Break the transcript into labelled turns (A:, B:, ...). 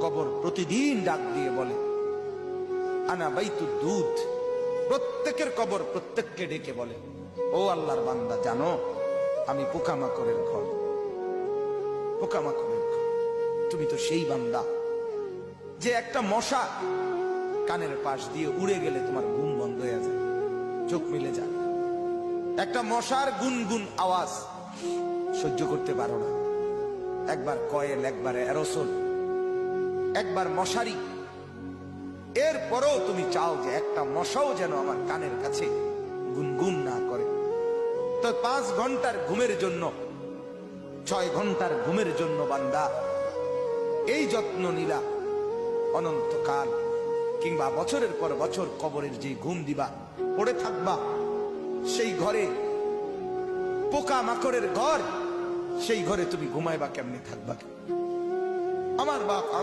A: কবর প্রতিদিন ডাক দিয়ে বলে আনা বাইতুদ দুধ। প্রত্যেকের কবর প্রত্যেককে ডেকে বলে, ও আল্লাহর বান্দা, জানো আমি পোকামাকড়ের ঘর, পোকামাকড়ের ঘর। তুমি তো সেই বান্দা যে একটা মশা কানের পাশ দিয়ে উড়ে গেলে তোমার ঘুম বন্ধ হয়ে যায়, চোখ মিলে যায়। একটা মশার গুনগুন আওয়াজ সহ্য করতে পারো না। একবার কয়েল, একবার অ্যারোসল, একবার মশারি, এরপরও তুমি চাও যে একটা মশাও যেন আমার কানের কাছে গুনগুন না করে। তো 5 ঘন্টার ঘুমের জন্য, 6 ঘন্টার ঘুমের জন্য বান্দা এই যত্ন নিলা, অনন্তকাল কিংবা বছরের পর বছর কবরের যে ঘুম দিবা, পড়ে থাকবা সেই ঘরে, পোকা মাকড়ের ঘর, সেই ঘরে তুমি ঘুমাইবা কেমনে, থাকবা? আমার বাপ